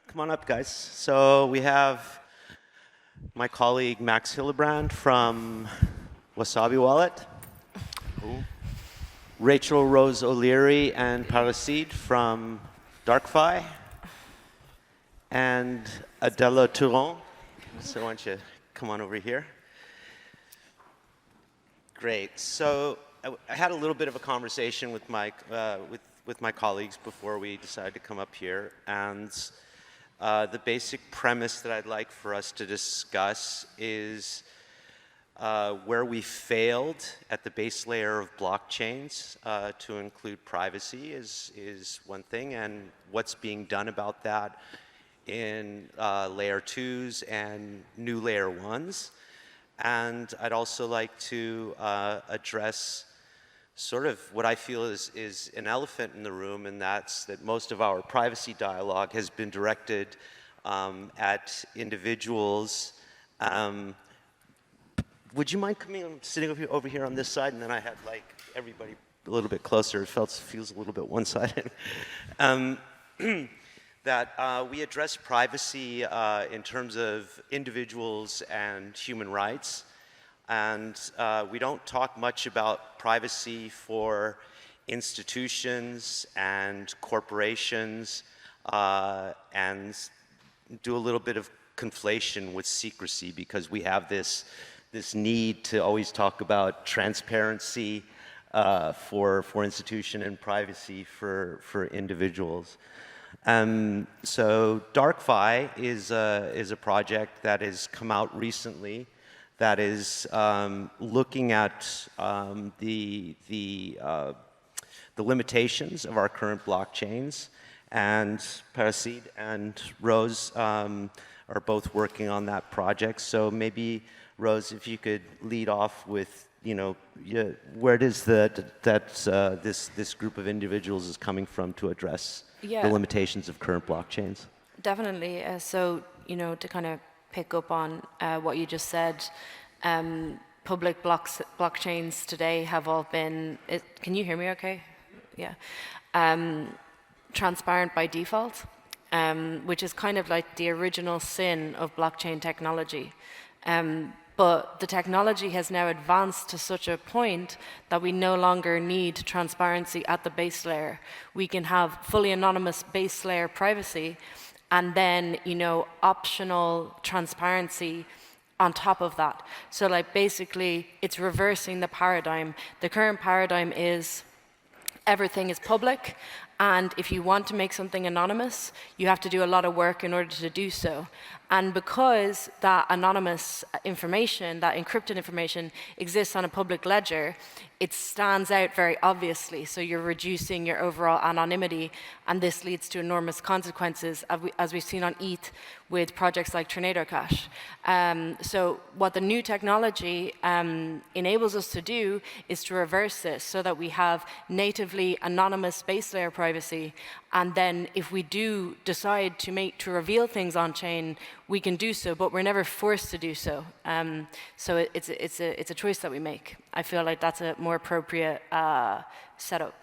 Come on up, guys. So we have my colleague Max Hillebrand from Wasabi Wallet. Cool. Rachel Rose O'Leary and Paracide from DarkFi. And Adela Touron. So why don't you come on over here. Great. So I had a little bit of a conversation with my colleagues before we decided to come up here, and the basic premise that I'd like for us to discuss is where we failed at the base layer of blockchains to include privacy is one thing, and what's being done about that in layer 2s and new layer 1s. And I'd also like to address sort of what I feel is an elephant in the room, and that's that most of our privacy dialogue has been directed at individuals. Would you mind sitting over here on this side, and then I had like everybody a little bit closer. It feels a little bit one-sided. That we address privacy in terms of individuals and human rights. And we don't talk much about privacy for institutions and corporations, and do a little bit of conflation with secrecy, because we have this need to always talk about transparency for institution and privacy for individuals. So DarkFi is a project that has come out recently that is looking at the limitations of our current blockchains, and Paracide and Rose are both working on that project. So maybe, Rose, if you could lead off with, where does this group of individuals is coming from to address the limitations of current blockchains? Definitely. So, to kind of pick up on what you just said, public blockchains today have all been, can you hear me okay? Yeah. Transparent by default, which is kind of like the original sin of blockchain technology. But the technology has now advanced to such a point that we no longer need transparency at the base layer. We can have fully anonymous base layer privacy, and then, optional transparency on top of that. So like basically it's reversing the paradigm. The current paradigm is everything is public, and if you want to make something anonymous, you have to do a lot of work in order to do so. And because that anonymous information, that encrypted information, exists on a public ledger, it stands out very obviously. So you're reducing your overall anonymity, and this leads to enormous consequences, as we've seen on ETH with projects like Tornado Cash. So what the new technology enables us to do is to reverse this, so that we have natively anonymous base layer privacy, and then if we do decide to reveal things on chain, we can do so, but we're never forced to do so. So it's a choice that we make. I feel like that's a more appropriate setup.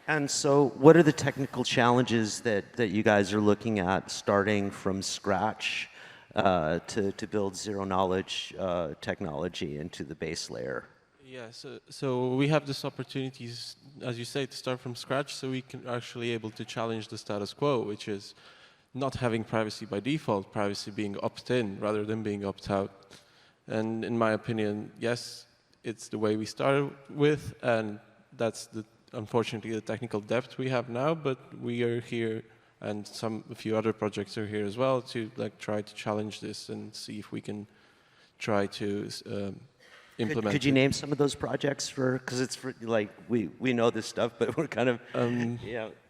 And so what are the technical challenges that you guys are looking at starting from scratch to build zero-knowledge technology into the base layer? Yeah, so we have this opportunity, as you say, to start from scratch, so we can actually able to challenge the status quo, which is not having privacy by default, privacy being opt-in rather than being opt-out. And in my opinion, yes, it's the way we started with, and that's unfortunately the technical depth we have now, but we are here, and a few other projects are here as well, to try to challenge this and see if we can try to implement. Could you name some of those projects because it's we know this stuff, but we're kind of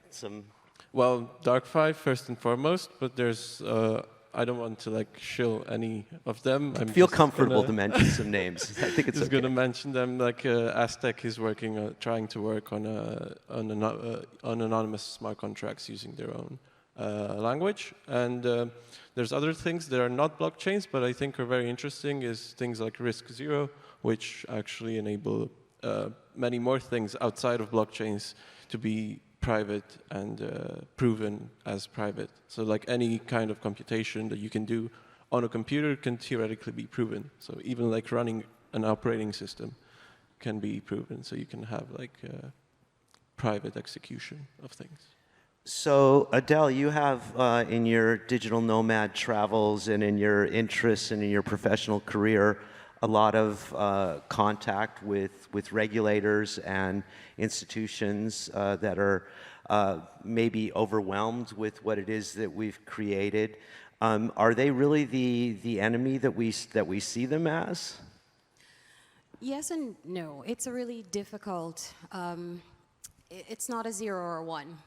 some. Well, DarkFi first and foremost, but there's I don't want to shill any of them. I feel comfortable to mention some names. I think it's just going to mention them. Aztec is trying to work on anonymous smart contracts using their own language, and there's other things that are not blockchains, but I think are very interesting. Is things like RISC-0, which actually enable many more things outside of blockchains to be private and proven as private. So like any kind of computation that you can do on a computer can theoretically be proven. So even like running an operating system can be proven. So you can have like private execution of things. So Adele, you have in your digital nomad travels and in your interests and in your professional career a lot of contact with regulators and institutions that are maybe overwhelmed with what it is that we've created. Are they really the enemy that we see them as? Yes and no. It's a really difficult, it's not a 0 or a 1.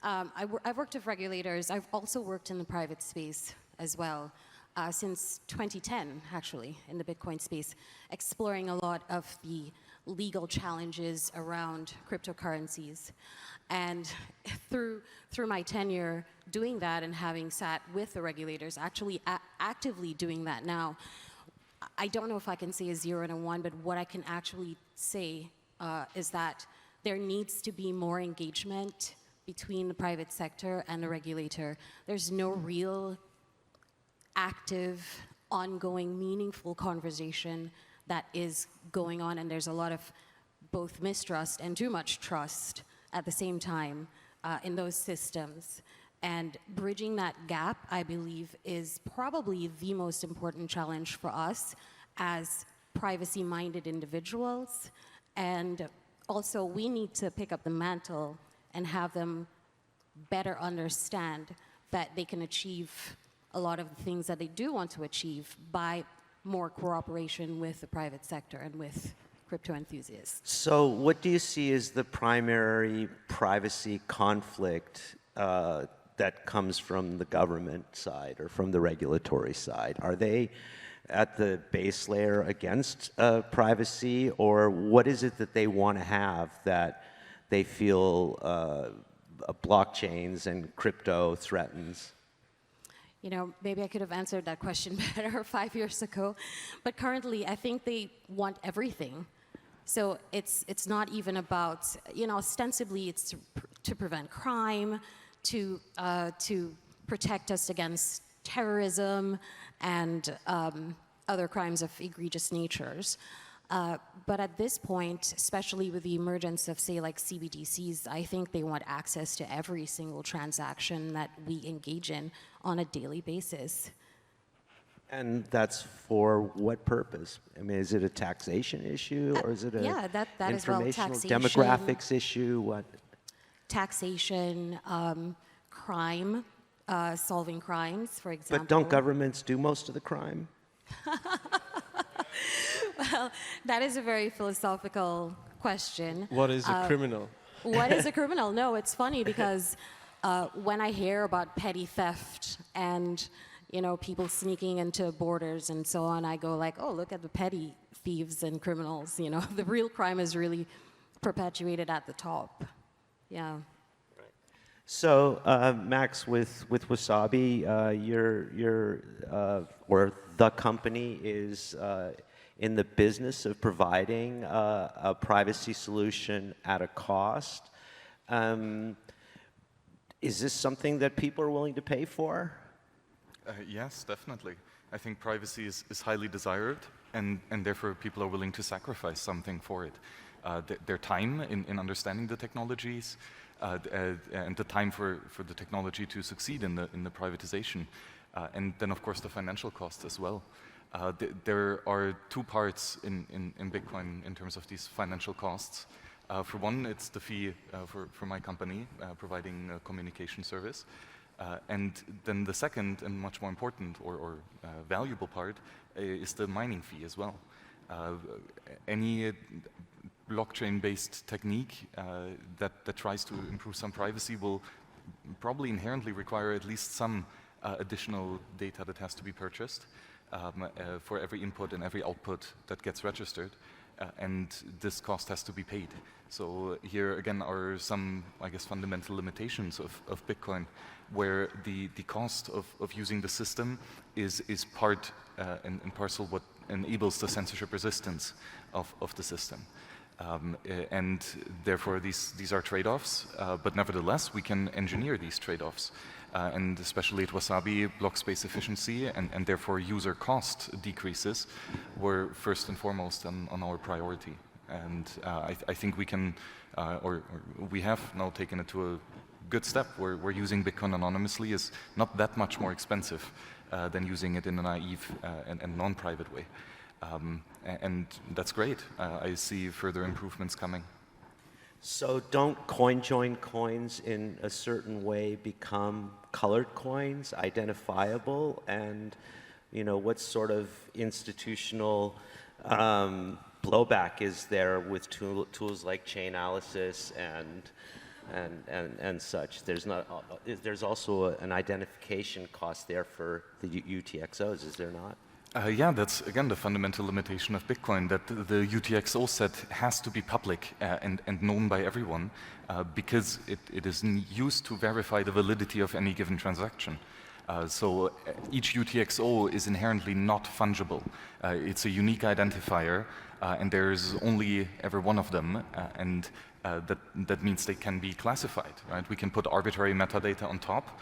I've worked with regulators. I've also worked in the private space as well, since 2010, actually, in the Bitcoin space, exploring a lot of the legal challenges around cryptocurrencies. And through my tenure doing that and having sat with the regulators, actually actively doing that now, I don't know if I can say a 0 and a 1, but what I can actually say is that there needs to be more engagement between the private sector and the regulator. There's no real active, ongoing, meaningful conversation that is going on, and there's a lot of both mistrust and too much trust at the same time in those systems. And bridging that gap, I believe, is probably the most important challenge for us as privacy-minded individuals. And also, we need to pick up the mantle and have them better understand that they can achieve a lot of the things that they do want to achieve by more cooperation with the private sector and with crypto enthusiasts. So what do you see as the primary privacy conflict that comes from the government side or from the regulatory side? Are they at the base layer against privacy, or what is it that they want to have that they feel blockchains and crypto threatens? You know, maybe I could have answered that question better 5 years ago, but currently I think they want everything. So it's not even about, you know, ostensibly it's to prevent crime, to protect us against terrorism and other crimes of egregious natures. But at this point, especially with the emergence of, say, like CBDCs, I think they want access to every single transaction that we engage in on a daily basis. And that's for what purpose? I mean, is it a taxation issue, or is it a yeah, that as well, informational taxation, demographics issue? What? Taxation, crime, solving crimes, for example. But don't governments do most of the crime? Well, that is a very philosophical question. What is a criminal? What is a criminal? No, it's funny because when I hear about petty theft and, you know, people sneaking into borders and so on, I go like, oh, look at the petty thieves and criminals. You know, the real crime is really perpetuated at the top. Yeah. So, Max, with Wasabi, or the company is in the business of providing a privacy solution at a cost. Is this something that people are willing to pay for? Yes, definitely. I think privacy is highly desired, and therefore people are willing to sacrifice something for it. Their time in understanding the technologies, and the time for the technology to succeed in the privatization, and then of course the financial cost as well. There are two parts in Bitcoin in terms of these financial costs. For one, it's the fee for my company providing a communication service. And then the second and much more important or valuable part is the mining fee as well. Any blockchain-based technique that tries to improve some privacy will probably inherently require at least some additional data that has to be purchased for every input and every output that gets registered, and this cost has to be paid. So here again are some, I guess, fundamental limitations of Bitcoin, where the cost of using the system is part and parcel what enables the censorship resistance of the system. And therefore, these are trade-offs, but nevertheless, we can engineer these trade-offs. And especially at Wasabi, block space efficiency and therefore user cost decreases were first and foremost on our priority. And I think we can, or we have now taken it to a good step where using Bitcoin anonymously is not that much more expensive than using it in a naive and non-private way. And that's great. I see further improvements coming. So don't coin-join coins in a certain way become colored coins, identifiable? And what sort of institutional blowback is there with tools like chain analysis and such? There's also an identification cost there for the UTXOs, is there not? Yeah, that's again the fundamental limitation of Bitcoin, that the UTXO set has to be public and known by everyone because it is used to verify the validity of any given transaction. So each UTXO is inherently not fungible. It's a unique identifier and there's only ever one of them and that means they can be classified, right? We can put arbitrary metadata on top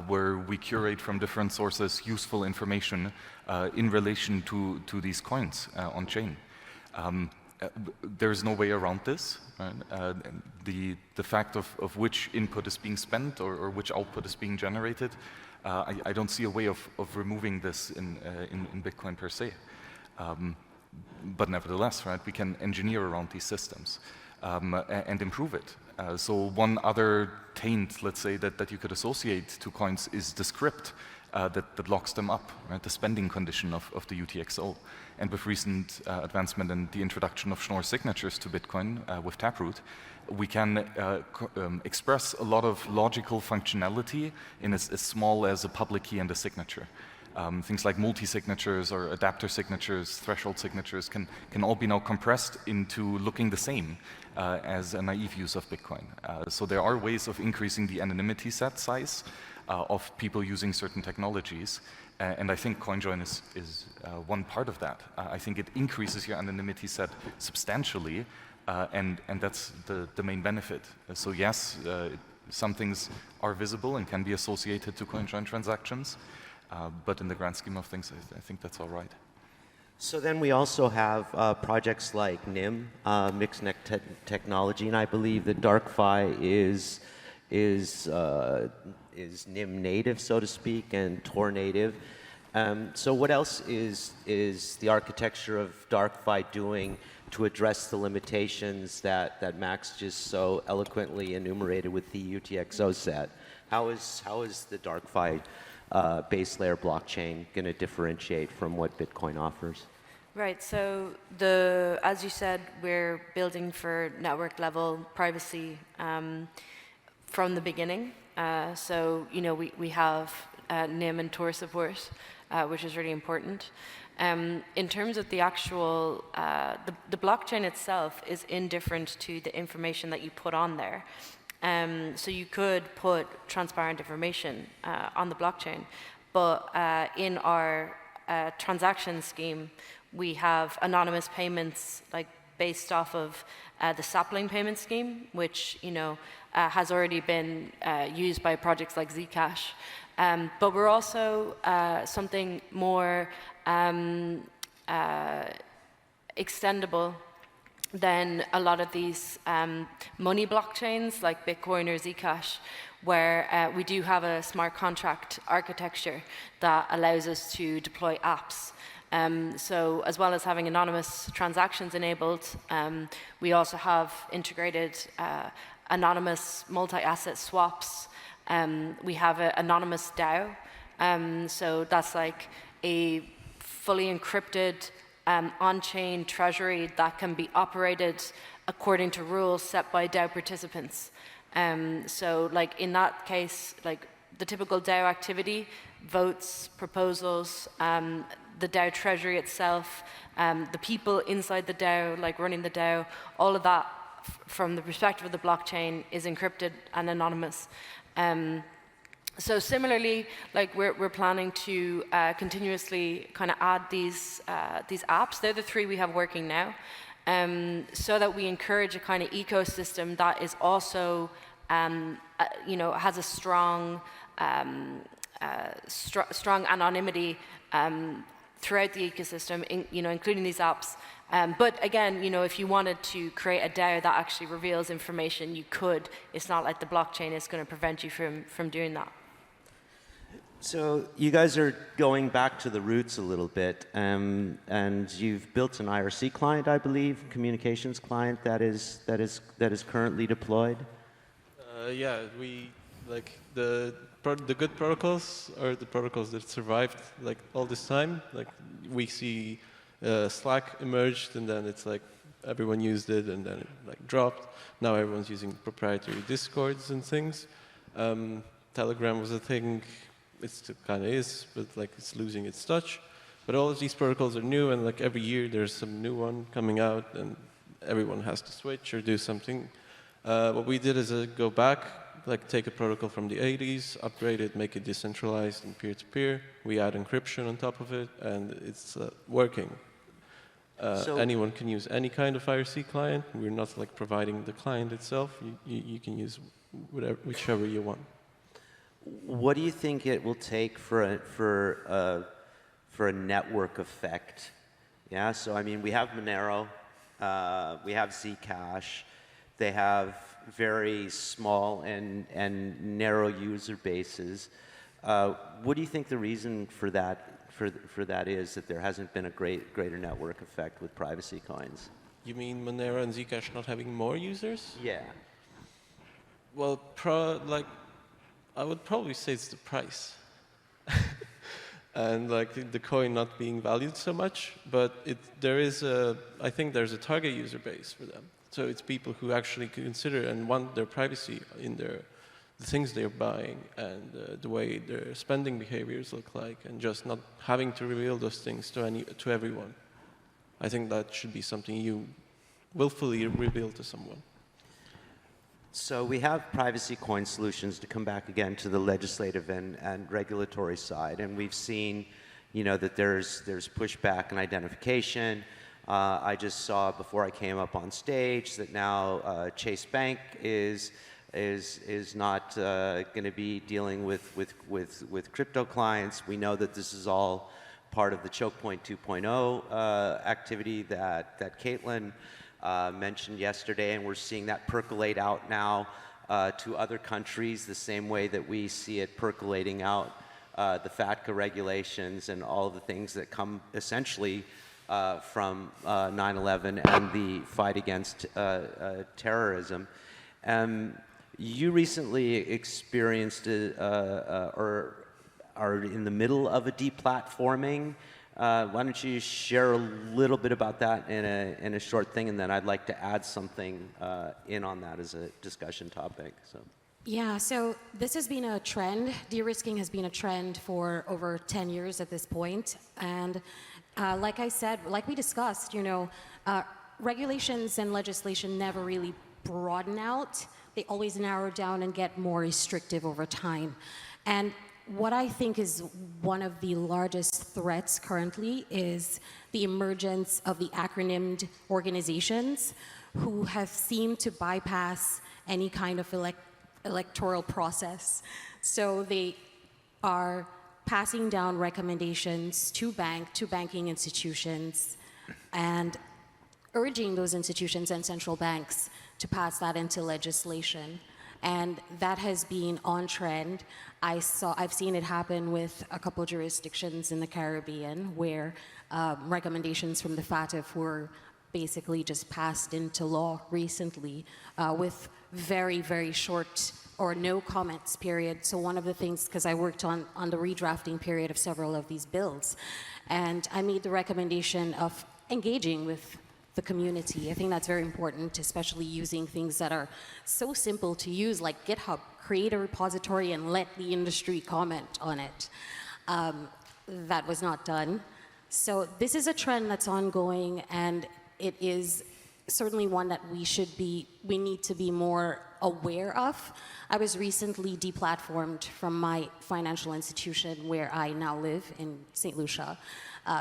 where we curate from different sources useful information in relation to these coins on chain. There's no way around this. Right? The fact of which input is being spent or which output is being generated, I don't see a way of removing this in Bitcoin per se. But nevertheless, right, we can engineer around these systems and improve it. So one other taint, let's say, that you could associate to coins is the script that locks them up, right? The spending condition of the UTXO. And with recent advancement and the introduction of Schnorr signatures to Bitcoin with Taproot, we can express a lot of logical functionality in as small as a public key and a signature. Things like multi-signatures or adapter signatures, threshold signatures can all be now compressed into looking the same as a naive use of Bitcoin. So there are ways of increasing the anonymity set size of people using certain technologies. And I think CoinJoin is one part of that. I think it increases your anonymity set substantially, and that's the main benefit. So yes, some things are visible and can be associated to CoinJoin transactions. But in the grand scheme of things, I think that's all right. So then we also have projects like NIM, mixed net technology, and I believe that DarkFi is NIM native, so to speak, and Tor native. So what else is the architecture of DarkFi doing to address the limitations that Max just so eloquently enumerated with the UTXO set? How is the DarkFi base layer blockchain going to differentiate from what Bitcoin offers? Right, so as you said, we're building for network level privacy from the beginning. So, we have NIM and Tor support, which is really important. In terms of the actual, the blockchain itself is indifferent to the information that you put on there. So you could put transparent information on the blockchain, but in our transaction scheme, we have anonymous payments based off of the sapling payment scheme, which has already been used by projects like Zcash. But we're also something more extendable than a lot of these money blockchains like Bitcoin or Zcash, where we do have a smart contract architecture that allows us to deploy apps. So as well as having anonymous transactions enabled, we also have integrated anonymous multi-asset swaps. We have an anonymous DAO. So that's like a fully encrypted on-chain treasury that can be operated according to rules set by DAO participants. So like in that case, like the typical DAO activity, votes, proposals, the DAO treasury itself, the people inside the DAO, like running the DAO, all of that from the perspective of the blockchain is encrypted and anonymous. So similarly, like we're planning to continuously kind of add these apps. They're the three we have working now. so that we encourage a kind of ecosystem that is also, has a strong, strong anonymity throughout the ecosystem, including these apps. But again, if you wanted to create a DAO that actually reveals information, you could. It's not like the blockchain is going to prevent you from doing that. So you guys are going back to the roots a little bit, and you've built an IRC client, I believe, communications client that is currently deployed. Yeah, we like the good protocols are the protocols that survived like all this time. Like we see Slack emerged, and then it's like everyone used it, and then it like dropped. Now everyone's using proprietary Discords and things. Telegram was a thing. It still kind of is, but like it's losing its touch. But all of these protocols are new, and like every year there's some new one coming out, and everyone has to switch or do something. What we did is go back, like take a protocol from the 80s, upgrade it, make it decentralized and peer-to-peer. We add encryption on top of it, and it's working. So anyone can use any kind of IRC client. We're not like providing the client itself. You can use whichever you want. What do you think it will take for a network effect? Yeah, so I mean, we have Monero, we have Zcash. They have very small and narrow user bases. What do you think the reason for that is that there hasn't been a greater network effect with privacy coins? You mean Monero and Zcash not having more users? Yeah. Well, I would probably say it's the price. And like the coin not being valued so much, but I think there's a target user base for them. So it's people who actually consider and want their privacy in the things they're buying and the way their spending behaviors look like, and just not having to reveal those things to everyone. I think that should be something you willfully reveal to someone. So we have privacy coin solutions, to come back again to the legislative and regulatory side, and we've seen, that there's pushback and identification. I just saw before I came up on stage that now Chase Bank is not going to be dealing with crypto clients. We know that this is all part of the Choke Point 2.0 activity that Caitlin mentioned yesterday, and we're seeing that percolate out now to other countries the same way that we see it percolating out the FATCA regulations and all of the things that come essentially from 9/11 and the fight against terrorism. You recently experienced or are in the middle of a deplatforming. Why don't you share a little bit about that in a short thing, and then I'd like to add something in on that as a discussion topic. So. Yeah, so this has been a trend. De-risking has been a trend for over 10 years at this point. And like I said, like we discussed, regulations and legislation never really broaden out. They always narrow down and get more restrictive over time. And what I think is one of the largest threats currently is the emergence of the acronymed organizations who have seemed to bypass any kind of electoral process. So they are passing down recommendations to banking institutions and urging those institutions and central banks to pass that into legislation. And that has been on trend. I've seen it happen with a couple jurisdictions in the Caribbean where recommendations from the FATF were basically just passed into law recently with very, very short or no comments period. So one of the things, because I worked on the redrafting period of several of these bills, and I made the recommendation of engaging with the community. I think that's very important, especially using things that are so simple to use, like GitHub. Create a repository and let the industry comment on it. That was not done. So this is a trend that's ongoing, and it is certainly one that we need to be more aware of. I was recently deplatformed from my financial institution where I now live in St. Lucia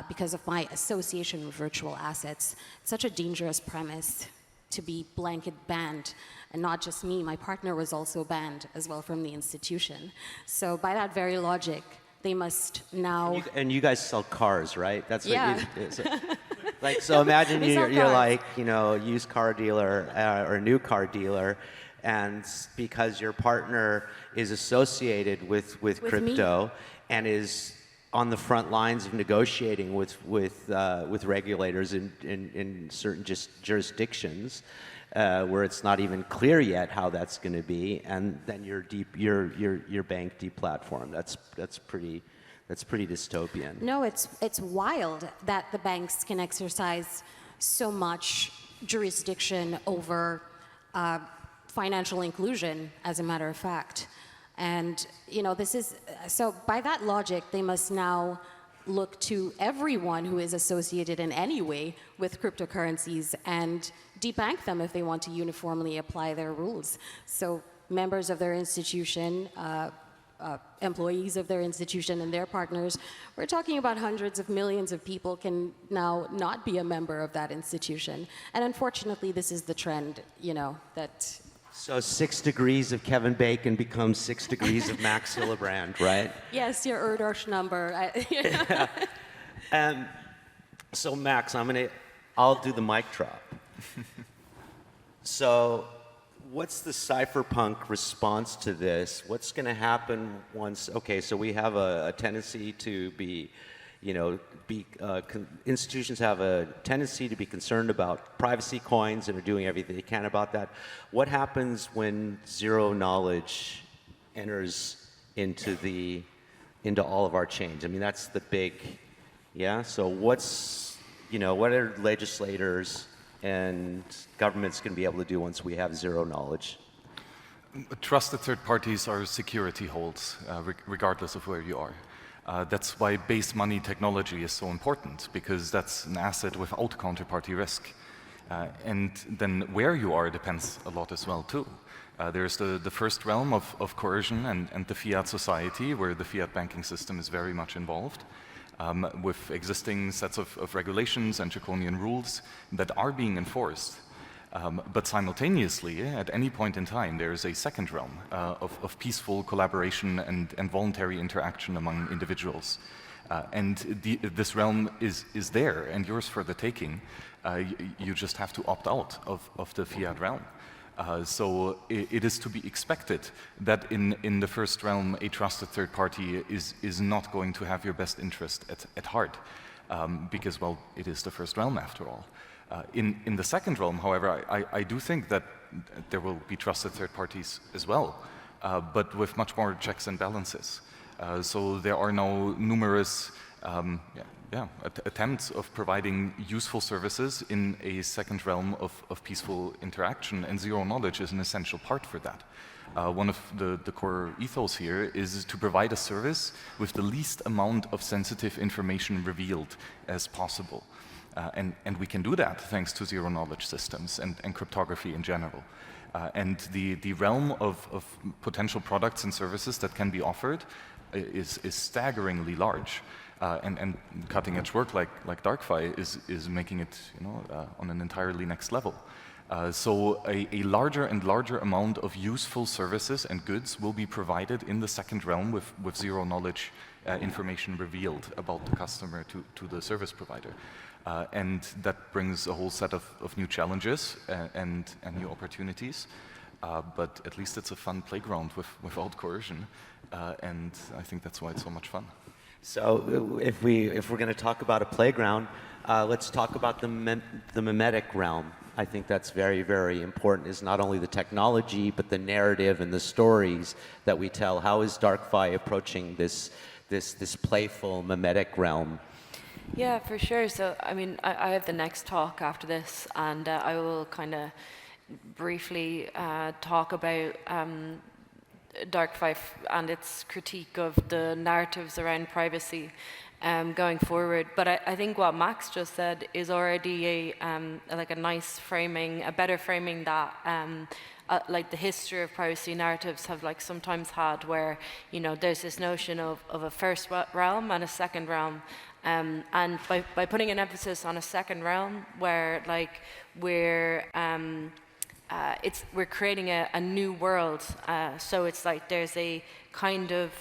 because of my association with virtual assets. It's such a dangerous premise to be blanket banned. And not just me, my partner was also banned as well from the institution. So by that very logic, they must now... And you guys sell cars, right? That's what Yeah. like, so imagine We sell you're cars. like, you know, a used car dealer or a new car dealer, and because your partner is associated with crypto and is on the front lines of negotiating with regulators in certain jurisdictions where it's not even clear yet how that's going to be, and then your bank deplatformed. That's pretty dystopian. No, it's wild that the banks can exercise so much jurisdiction over financial inclusion, as a matter of fact. And, you know, this is, so by that logic, they must now look to everyone who is associated in any way with cryptocurrencies and debank them if they want to uniformly apply their rules. So members of their institution, employees of their institution and their partners, we're talking about hundreds of millions of people can now not be a member of that institution. And unfortunately, this is the trend, you know, that... So 6 degrees of Kevin Bacon becomes 6 degrees of Max Hillebrand, right? Yes, your Erdős number. So Max, I'll do the mic drop. So what's the cypherpunk response to this? What's going to happen once, okay, so we have a tendency to be, you know, institutions have a tendency to be concerned about privacy coins and are doing everything they can about that. What happens when zero knowledge enters into all of our chains? I mean, that's the big, yeah? So what are legislators and governments going to be able to do once we have zero knowledge? Trusted third parties are security holds, regardless of where you are. That's why base money technology is so important, because that's an asset without counterparty risk. And then where you are depends a lot as well, too. There's the first realm of coercion and the fiat society, where the fiat banking system is very much involved, with existing sets of regulations and draconian rules that are being enforced. But simultaneously, at any point in time, there is a second realm of peaceful collaboration and voluntary interaction among individuals. And this realm is there and yours for the taking. You just have to opt out of the fiat realm. So it is to be expected that in the first realm, a trusted third party is not going to have your best interest at heart, because, well, it is the first realm after all. In the second realm, however, I do think that there will be trusted third parties as well, but with much more checks and balances. So there are now numerous attempts of providing useful services in a second realm of peaceful interaction, and zero knowledge is an essential part for that. One of the core ethos here is to provide a service with the least amount of sensitive information revealed as possible. And we can do that thanks to zero knowledge systems and cryptography in general. And the realm of potential products and services that can be offered is staggeringly large. And cutting edge work like DarkFi is making it, you know, on an entirely next level. So a larger and larger amount of useful services and goods will be provided in the second realm with zero knowledge information revealed about the customer to the service provider. And that brings a whole set of new challenges and new opportunities. But at least it's a fun playground without coercion. And I think that's why it's so much fun. So if we're going to talk about a playground, let's talk about the mimetic realm. I think that's very, very important, is not only the technology, but the narrative and the stories that we tell. How is DarkFi approaching this playful mimetic realm? Yeah, for sure. So, I mean, I have the next talk after this, and I will kind of briefly talk about DarkFi and its critique of the narratives around privacy going forward. But I think what Max just said is already like a nice framing, a better framing that like the history of privacy narratives have like sometimes had, where there's this notion of a first realm and a second realm, and by putting an emphasis on a second realm, where like we're creating a new world, so it's like there's a kind of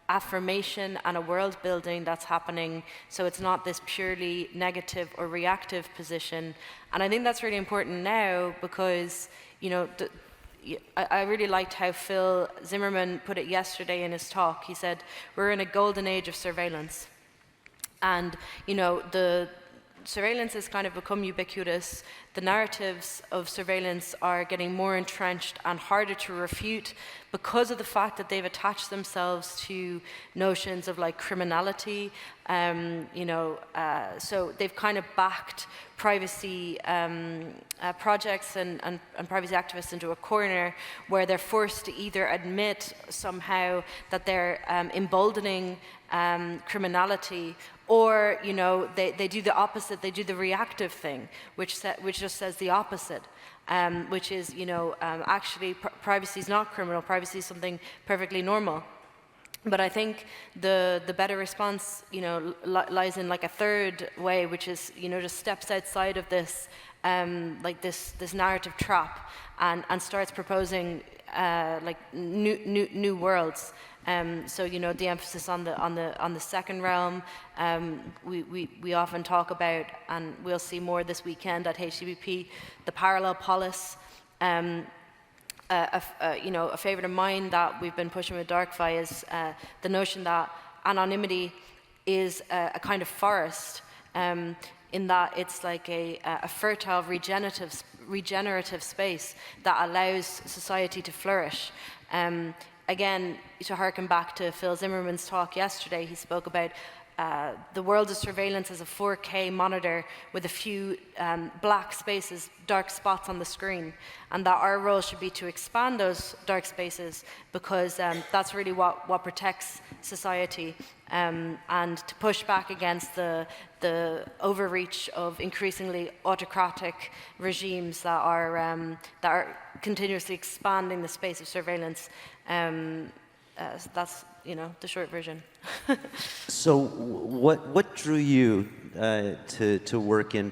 affirmation and a world building that's happening, so it's not this purely negative or reactive position. And I think that's really important now, because I really liked how Phil Zimmermann put it yesterday in his talk. He said, we're in a golden age of surveillance, and the surveillance has kind of become ubiquitous. The narratives of surveillance are getting more entrenched and harder to refute because of the fact that they've attached themselves to notions of like criminality. So they've kind of backed privacy projects and privacy activists into a corner where they're forced to either admit somehow that they're emboldening criminality, or they do the opposite. They do the reactive thing, which just says the opposite, which is actually privacy is not criminal. Privacy is something perfectly normal. But I think the better response lies in like a third way, which is just steps outside of this like this narrative trap and starts proposing like new worlds. So the emphasis on the second realm. We often talk about, and we'll see more this weekend at HTTP, the parallel polis. A favorite of mine that we've been pushing with DarkFi is the notion that anonymity is a kind of forest, in that it's like a fertile regenerative space that allows society to flourish. Again, to harken back to Phil Zimmermann's talk yesterday, he spoke about the world of surveillance as a 4K monitor with a few black spaces, dark spots on the screen, and that our role should be to expand those dark spaces, because that's really what protects society, and to push back against the overreach of increasingly autocratic regimes that are continuously expanding the space of surveillance. That's the short version. So, what drew you to work in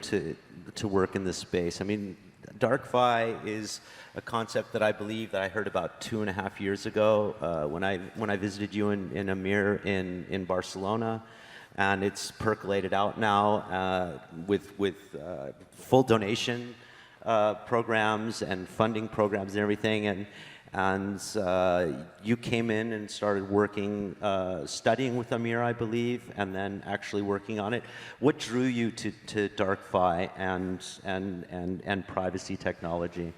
this space? I mean, DarkFi is a concept that I believe that I heard about 2.5 years ago when I visited you in AMIR in Barcelona, and it's percolated out now with full donation programs and funding programs and everything, and you came in and started working, studying with AMIR, I believe, and then actually working on it. What drew you to DarkFi and privacy technology?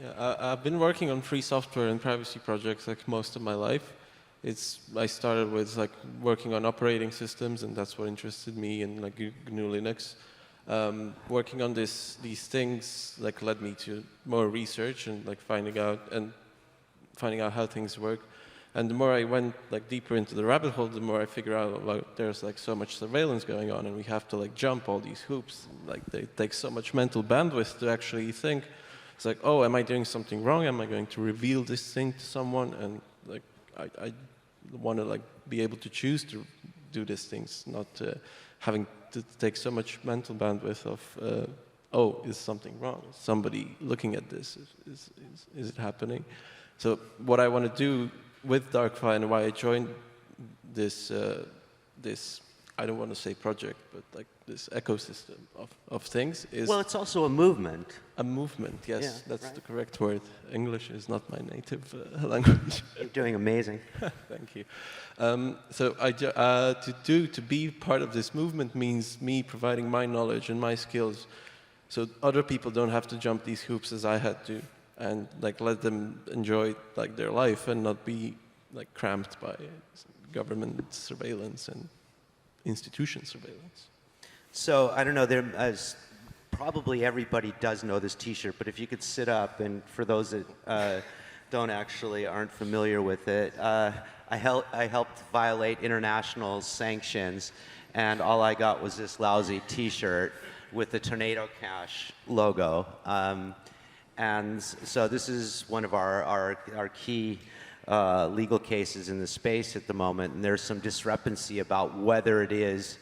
Yeah, I've been working on free software and privacy projects like most of my life. I started with like working on operating systems, and that's what interested me in like GNU Linux. Working on these things like led me to more research and like finding out how things work. And the more I went like deeper into the rabbit hole, the more I figure out like there's like so much surveillance going on, and we have to like jump all these hoops. Like they take so much mental bandwidth to actually think. It's like, oh, am I doing something wrong? Am I going to reveal this thing to someone? And like I want to like be able to choose to do these things, not having to take so much mental bandwidth of oh, is something wrong? Is somebody looking at this? Is it happening? So what I want to do with DarkFi and why I joined this, I don't want to say project, but like this ecosystem of things is... Well, it's also a movement. A movement, yes, yeah, that's right. the correct word. English is not my native language. You're doing amazing. Thank you. So to be part of this movement means me providing my knowledge and my skills so other people don't have to jump these hoops as I had to, and like let them enjoy like their life and not be like cramped by government surveillance and institution surveillance. So I don't know, probably everybody does know this T-shirt, but if you could sit up, and for those that aren't familiar with it, I helped violate international sanctions, and all I got was this lousy T-shirt with the Tornado Cash logo. And so this is one of our key legal cases in the space at the moment, and there's some discrepancy about whether it is,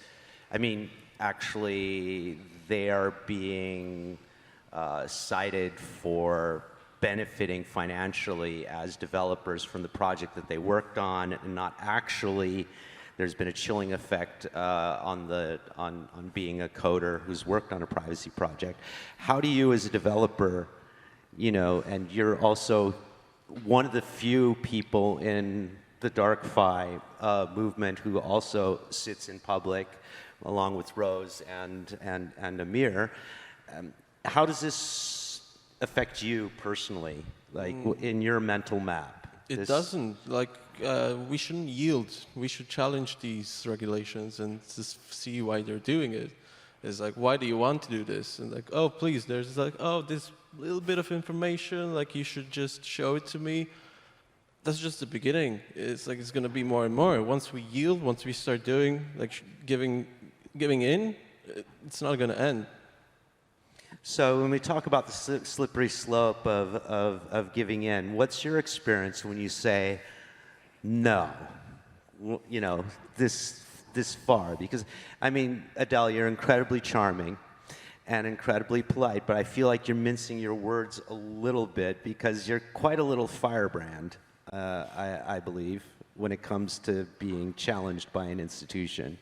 I mean, actually they are being cited for benefiting financially as developers from the project that they worked on, and not actually. There's been a chilling effect on being a coder who's worked on a privacy project. How do you, as a developer, you know, and you're also one of the few people in the DarkFi movement who also sits in public, along with Rose and AMIR. How does this affect you personally, like in your mental map? It doesn't. Like, we shouldn't yield. We should challenge these regulations and just see why they're doing it. It's like, why do you want to do this? And like, oh, please, there's like, oh, this little bit of information, like you should just show it to me. That's just the beginning. It's like, it's going to be more and more. Once we yield, once we start doing, like giving in, it's not going to end. So when we talk about the slippery slope of giving in, what's your experience when you say no, you know, this far? Because, I mean, Adele, you're incredibly charming and incredibly polite, but I feel like you're mincing your words a little bit because you're quite a little firebrand, I believe, when it comes to being challenged by an institution.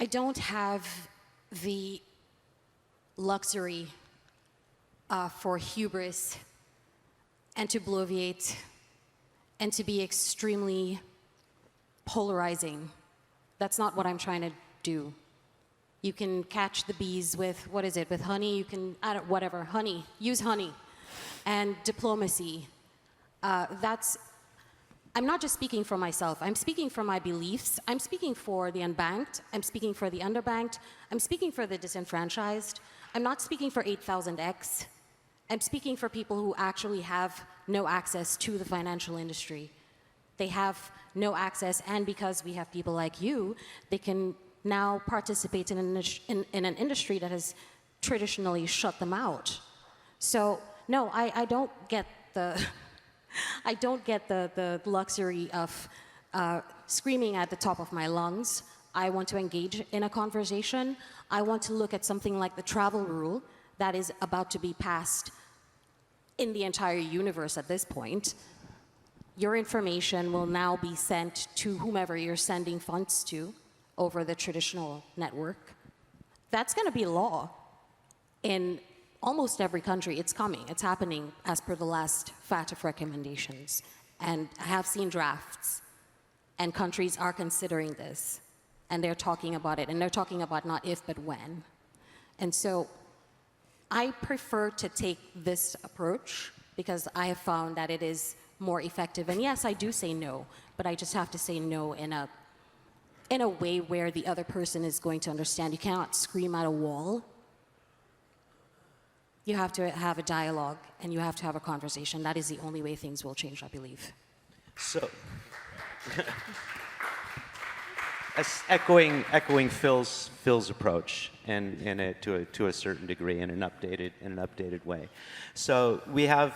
I don't have the luxury for hubris and to bloviate and to be extremely polarizing. That's not what I'm trying to do. You can catch the bees with, what is it, with honey? You can, whatever, honey, use honey. And diplomacy. I'm not just speaking for myself. I'm speaking for my beliefs. I'm speaking for the unbanked. I'm speaking for the underbanked. I'm speaking for the disenfranchised. I'm not speaking for 8000X. I'm speaking for people who actually have no access to the financial industry. They have no access, and because we have people like you, they can now participate in an industry that has traditionally shut them out. So, no, I don't get the I don't get the luxury of screaming at the top of my lungs. I want to engage in a conversation. I want to look at something like the travel rule that is about to be passed in the entire universe at this point. Your information will now be sent to whomever you're sending funds to over the traditional network. That's going to be law in almost every country. It's coming. It's happening as per the last FATF recommendations. And I have seen drafts. And countries are considering this. And they're talking about it. And they're talking about not if, but when. And so I prefer to take this approach because I have found that it is more effective. And yes, I do say no, but I just have to say no in a way where the other person is going to understand. You cannot scream at a wall. You have to have a dialogue, and you have to have a conversation. That is the only way things will change, I believe. So, as echoing Phil's approach, and to a certain degree, in an updated way. So we have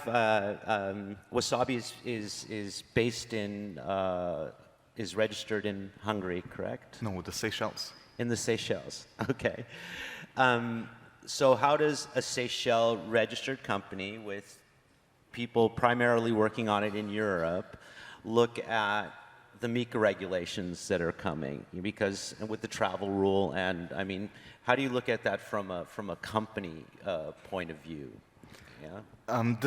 Wasabi is based in is registered in Hungary, correct? No, the Seychelles. In the Seychelles. Okay. So how does a Seychelles registered company with people primarily working on it in Europe look at the MiCA regulations that are coming? Because with the travel rule, and I mean, how do you look at that from a company point of view? Yeah?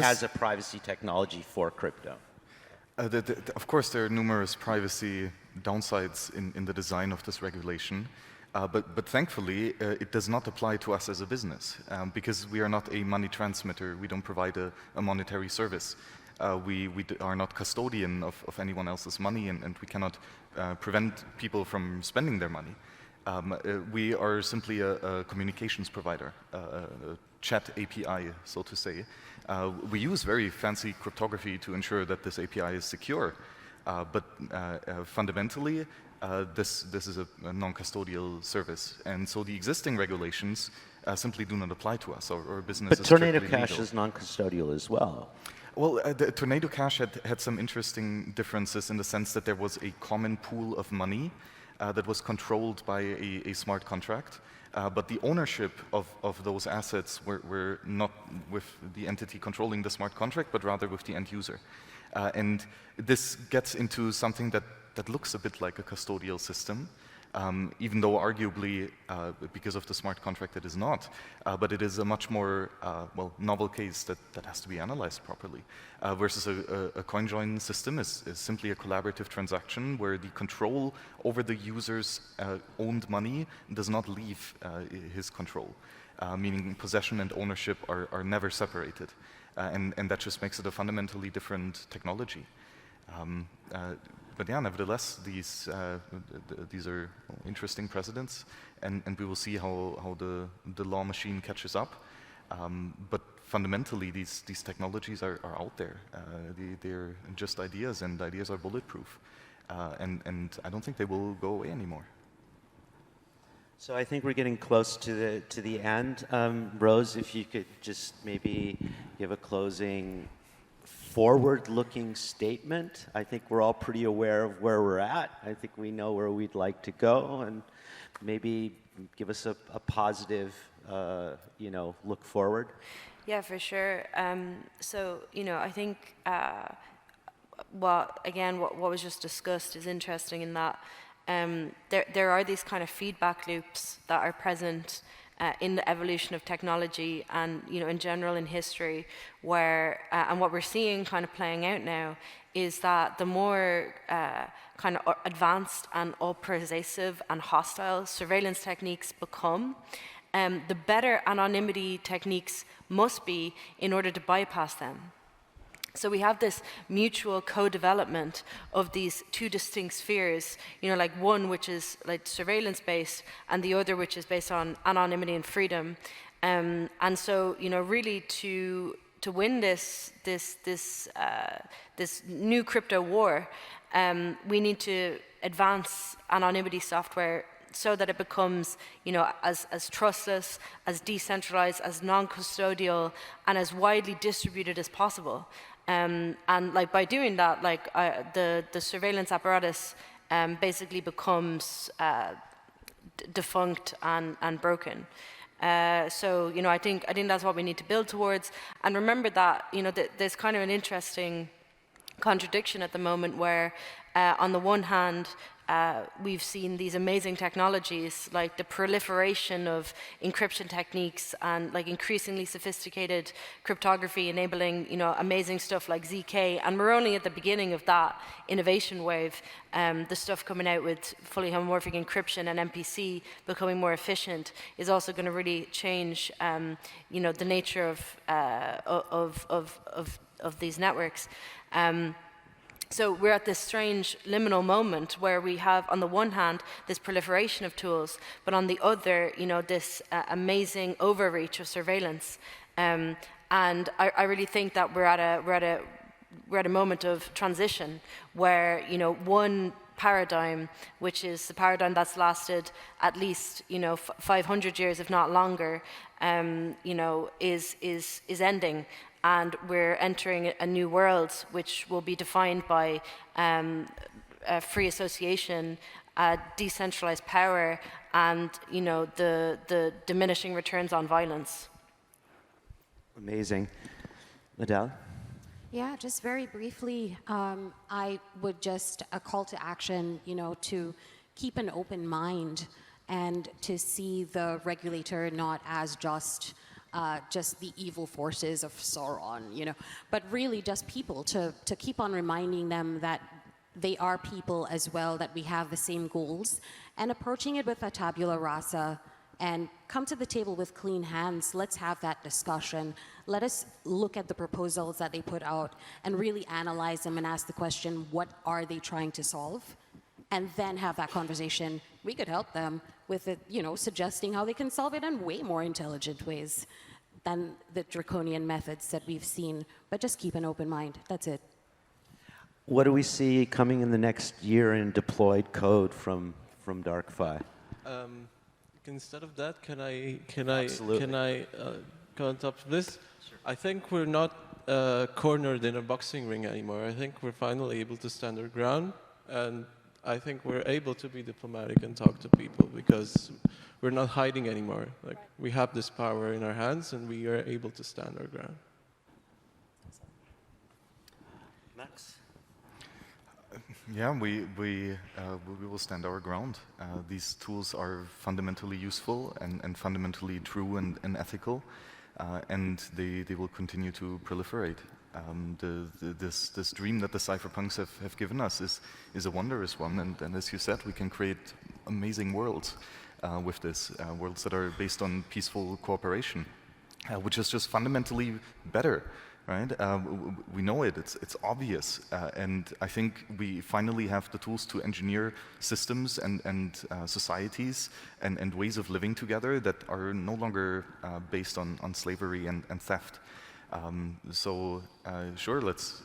As a privacy technology for crypto? Of course, there are numerous privacy downsides in the design of this regulation. But thankfully, it does not apply to us as a business because we are not a money transmitter. We don't provide a monetary service. We are not custodian of anyone else's money, and we cannot prevent people from spending their money. We are simply a communications provider, a chat API, so to say. We use very fancy cryptography to ensure that this API is secure, but fundamentally, this is a non-custodial service, and so the existing regulations simply do not apply to us. Our business But is Tornado strictly Cash legal. is non-custodial as well. Well, the Tornado Cash had some interesting differences in the sense that there was a common pool of money that was controlled by a smart contract, but the ownership of those assets were not with the entity controlling the smart contract, but rather with the end user. And this gets into something that looks a bit like a custodial system, even though arguably, because of the smart contract, it is not. But it is a much more well, novel case that has to be analyzed properly. Versus a coin-join system is simply a collaborative transaction where the control over the user's owned money does not leave his control, meaning possession and ownership are never separated. And that just makes it a fundamentally different technology. But yeah, nevertheless, these are interesting precedents, and we will see how the law machine catches up. But fundamentally, these technologies are out there. They're just ideas, and ideas are bulletproof. And I don't think they will go away anymore. So I think we're getting close to the end. Rose, if you could just maybe give a closing forward-looking statement. I think we're all pretty aware of where we're at. I think we know where we'd like to go, and maybe give us a positive, you know, look forward. Yeah, for sure. So, you know, I think what was just discussed is interesting in that there are these kind of feedback loops that are present in the evolution of technology and, you know, in general in history, where, and what we're seeing kind of playing out now is that the more kind of advanced and all-pervasive and hostile surveillance techniques become, the better anonymity techniques must be in order to bypass them. So we have this mutual co-development of these two distinct spheres, you know, like one which is like surveillance-based and the other which is based on anonymity and freedom. And so, you know, really to win this new crypto war, we need to advance anonymity software so that it becomes, you know, as trustless, as decentralized, as non-custodial, and as widely distributed as possible. And like by doing that, like the surveillance apparatus basically becomes defunct and broken. So, you know, I think that's what we need to build towards. And remember that, you know, there's kind of an interesting contradiction at the moment where, on the one hand, we've seen these amazing technologies like the proliferation of encryption techniques and like increasingly sophisticated cryptography enabling, you know, amazing stuff like ZK, and we're only at the beginning of that innovation wave. The stuff coming out with fully homomorphic encryption and MPC becoming more efficient is also going to really change, you know, the nature of these networks. So we're at this strange liminal moment where we have, on the one hand, this proliferation of tools, but on the other, you know, this amazing overreach of surveillance. And I really think that we're at a moment of transition where, you know, one paradigm, which is the paradigm that's lasted at least, you know, 500 years, if not longer, you know, is ending. And we're entering a new world, which will be defined by free association, decentralized power, and, you know, the diminishing returns on violence. Amazing. Adele? Yeah, just very briefly, I would just a call to action, you know, to keep an open mind and to see the regulator not as just the evil forces of Sauron, you know, but really just people, to keep on reminding them that they are people as well, that we have the same goals, and approaching it with a tabula rasa and come to the table with clean hands. Let's have that discussion. Let us look at the proposals that they put out and really analyze them and ask the question, what are they trying to solve? And then have that conversation. We could help them with it, you know, suggesting how they can solve it in way more intelligent ways than the draconian methods that we've seen. But just keep an open mind. That's it. What do we see coming in the next year in deployed code from DarkFi? instead of that, can I Absolutely. go on top of this? Sure. I think we're not cornered in a boxing ring anymore. I think we're finally able to stand our ground, and I think we're able to be diplomatic and talk to people because we're not hiding anymore. Like, we have this power in our hands, and we are able to stand our ground. Max? Yeah, we will stand our ground. These tools are fundamentally useful and fundamentally true and ethical, and they will continue to proliferate. This dream that the cypherpunks have given us is a wondrous one, and as you said, we can create amazing worlds with this, worlds that are based on peaceful cooperation, which is just fundamentally better. Right? We know it, it's obvious, and I think we finally have the tools to engineer systems and societies and ways of living together that are no longer based on slavery and theft. Sure, let's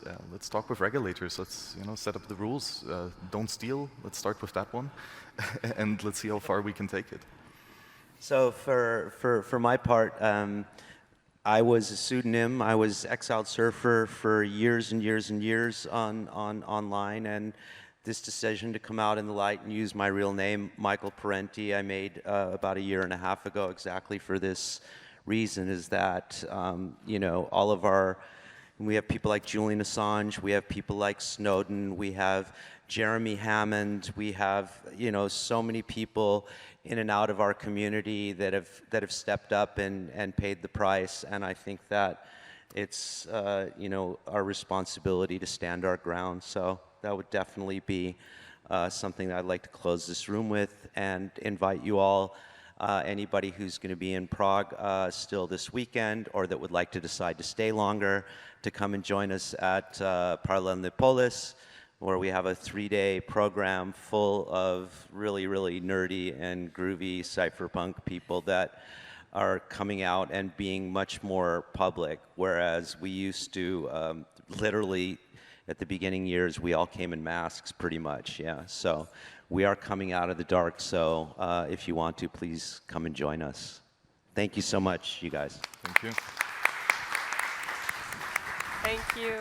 talk with regulators, let's set up the rules, don't steal, let's start with that one, and let's see how far we can take it. So for my part, I was a pseudonym. I was Exiled Surfer for years and years and years online, and this decision to come out in the light and use my real name, Michael Parenti, I made about 1.5 years ago exactly for this reason, is that, all of we have people like Julian Assange, we have people like Snowden, we have Jeremy Hammond, we have, so many people in and out of our community that have stepped up and paid the price, and I think that it's our responsibility to stand our ground. So that would definitely be something that I'd like to close this room with, and invite you all, anybody who's going to be in Prague still this weekend, or that would like to decide to stay longer, to come and join us at Paralelnipolis, where we have a 3-day program full of really, really nerdy and groovy cypherpunk people that are coming out and being much more public, whereas we used to literally, at the beginning years, we all came in masks pretty much, yeah. So we are coming out of the dark, so if you want to, please come and join us. Thank you so much, you guys. Thank you. Thank you.